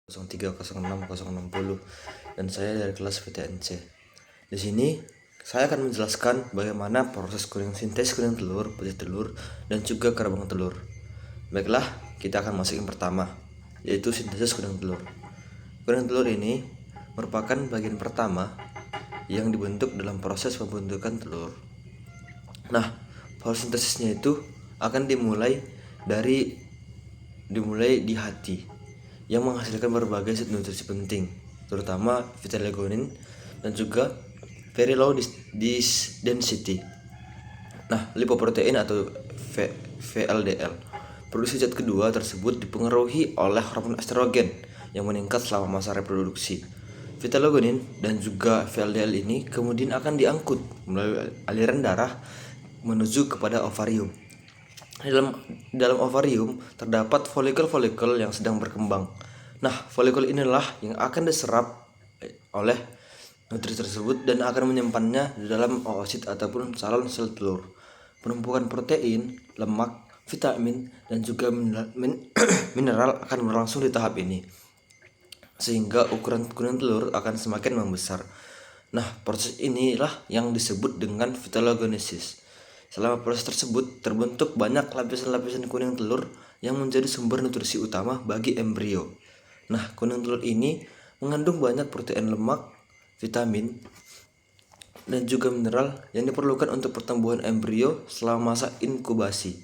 030660 dan saya dari kelas PTNC. Di sini saya akan menjelaskan bagaimana proses sintesis kuning telur, putih telur, dan juga kerabang telur. Baiklah, kita akan masuk yang pertama, yaitu sintesis kuning telur. Kuning telur ini merupakan bagian pertama yang dibentuk dalam proses pembentukan telur. Nah, proses sintesisnya itu akan dimulai di hati yang menghasilkan berbagai zat nutrisi penting, terutama beta-glucanin dan juga very low density. Nah, lipoprotein atau VLDL. Produksi zat kedua tersebut dipengaruhi oleh hormon estrogen yang meningkat selama masa reproduksi. Beta-glucanin dan juga VLDL ini kemudian akan diangkut melalui aliran darah menuju kepada ovarium. Dalam ovarium terdapat folikel-folikel yang sedang berkembang. Nah, folikel inilah yang akan diserap oleh nutrisi tersebut dan akan menyimpannya di dalam oosit ataupun salon sel telur. Penumpukan protein, lemak, vitamin, dan juga mineral akan berlangsung di tahap ini, sehingga ukuran kuning telur akan semakin membesar. Nah, proses inilah yang disebut dengan vitalogenesis. Selama proses tersebut, terbentuk banyak lapisan-lapisan kuning telur yang menjadi sumber nutrisi utama bagi embrio. Nah, kuning telur ini mengandung banyak protein, lemak, vitamin, dan juga mineral yang diperlukan untuk pertumbuhan embrio selama masa inkubasi.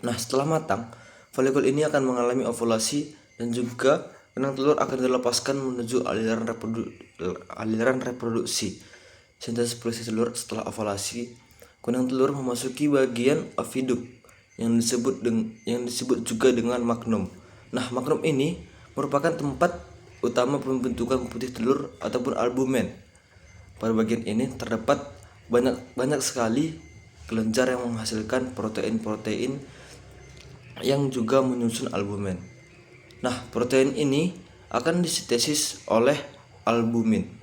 Nah, setelah matang, folikel ini akan mengalami ovulasi dan juga kuning telur akan dilepaskan menuju aliran reproduksi. Sintesis produksi telur setelah ovulasi, kuning telur memasuki bagian oviduk yang disebut juga dengan magnum. Nah, magnum ini merupakan tempat utama pembentukan putih telur ataupun albumen. Pada bagian ini terdapat banyak sekali kelenjar yang menghasilkan protein-protein yang juga menyusun albumen. Nah, protein ini akan disintesis oleh ovalbumin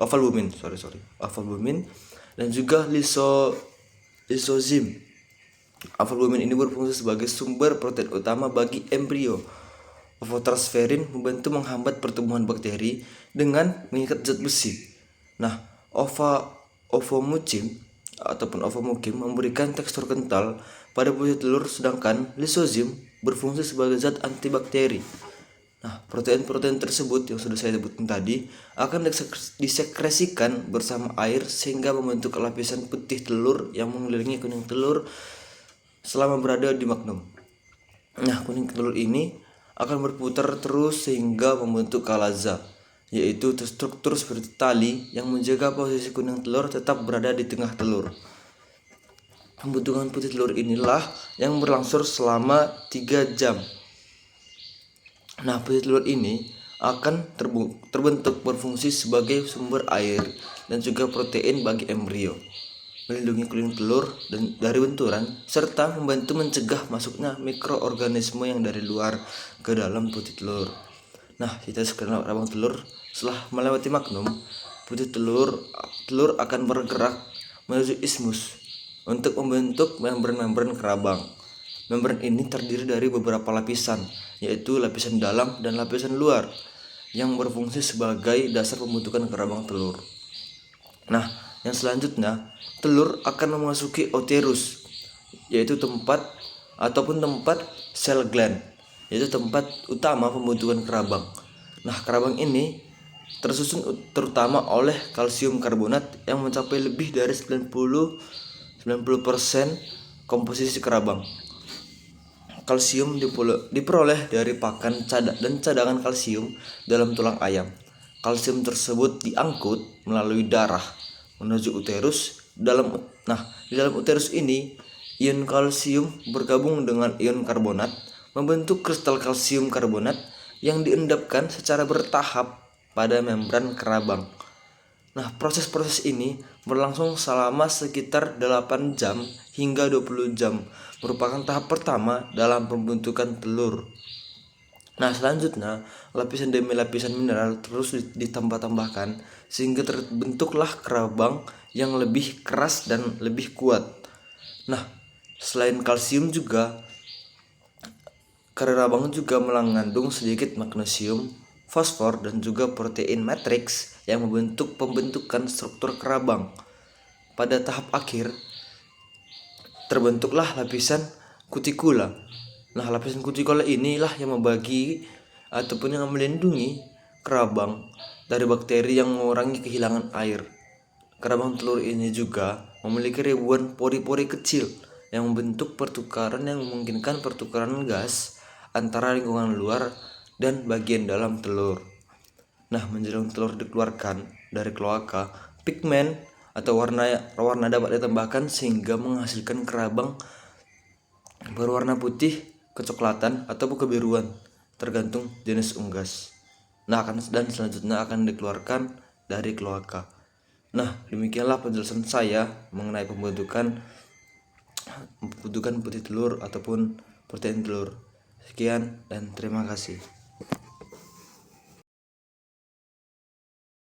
dan juga lisozim. Ovalbumin ini berfungsi sebagai sumber protein utama bagi embrio. Ovotransferin membantu menghambat pertumbuhan bakteri dengan mengikat zat besi. Nah, ovomucin memberikan tekstur kental pada putih telur, sedangkan lisozim berfungsi sebagai zat antibakteri. Nah, protein-protein tersebut yang sudah saya sebutkan tadi akan disekresikan bersama air sehingga membentuk lapisan putih telur yang mengelilingi kuning telur selama berada di magnum. Nah, kuning telur ini akan berputar terus sehingga membentuk kalaza, yaitu struktur seperti tali yang menjaga posisi kuning telur tetap berada di tengah telur. Pembentukan putih telur inilah yang berlangsung selama 3 jam. Nah, putih telur ini akan terbentuk berfungsi sebagai sumber air dan juga protein bagi embrio, melindungi kuning telur dari benturan, serta membantu mencegah masuknya mikroorganisme yang dari luar ke dalam putih telur. Nah, kita sekarang kerabang telur setelah melewati magnum, putih telur akan bergerak menuju ismus untuk membentuk membran kerabang. Membran ini terdiri dari beberapa lapisan, yaitu lapisan dalam dan lapisan luar, yang berfungsi sebagai dasar pembentukan kerabang telur. Nah, yang selanjutnya, telur akan memasuki uterus, yaitu tempat sel gland, yaitu tempat utama pembentukan kerabang. Nah, kerabang ini tersusun terutama oleh kalsium karbonat yang mencapai lebih dari 90% komposisi kerabang. Kalsium diperoleh dari pakan dan cadangan kalsium dalam tulang ayam. Kalsium tersebut diangkut melalui darah menuju uterus. Di dalam uterus ini, ion kalsium bergabung dengan ion karbonat membentuk kristal kalsium karbonat yang diendapkan secara bertahap pada membran kerabang. Nah, proses-proses ini berlangsung selama sekitar 8 jam hingga 20 jam, merupakan tahap pertama dalam pembentukan telur. Nah, selanjutnya, lapisan demi lapisan mineral terus ditambah-tambahkan sehingga terbentuklah kerabang yang lebih keras dan lebih kuat. Nah, selain kalsium juga, kerabang juga mengandung sedikit magnesium, fosfor, dan juga protein matriks yang membentuk pembentukan struktur kerabang. Pada tahap akhir, terbentuklah lapisan kutikula. Nah, lapisan kutikula inilah yang membagi ataupun yang melindungi kerabang dari bakteri yang mengurangi kehilangan air. Kerabang telur ini juga memiliki ribuan pori-pori kecil yang membentuk pertukaran yang memungkinkan pertukaran gas antara lingkungan luar dan bagian dalam telur. Nah, menjelang telur dikeluarkan dari kloaka, pigmen atau warna dapat ditambahkan sehingga menghasilkan kerabang berwarna putih, kecoklatan, atau kebiruan, tergantung jenis unggas. Nah, dan selanjutnya akan dikeluarkan dari kloaka. Nah, demikianlah penjelasan saya mengenai pembentukan putih telur ataupun protein telur. Sekian dan terima kasih.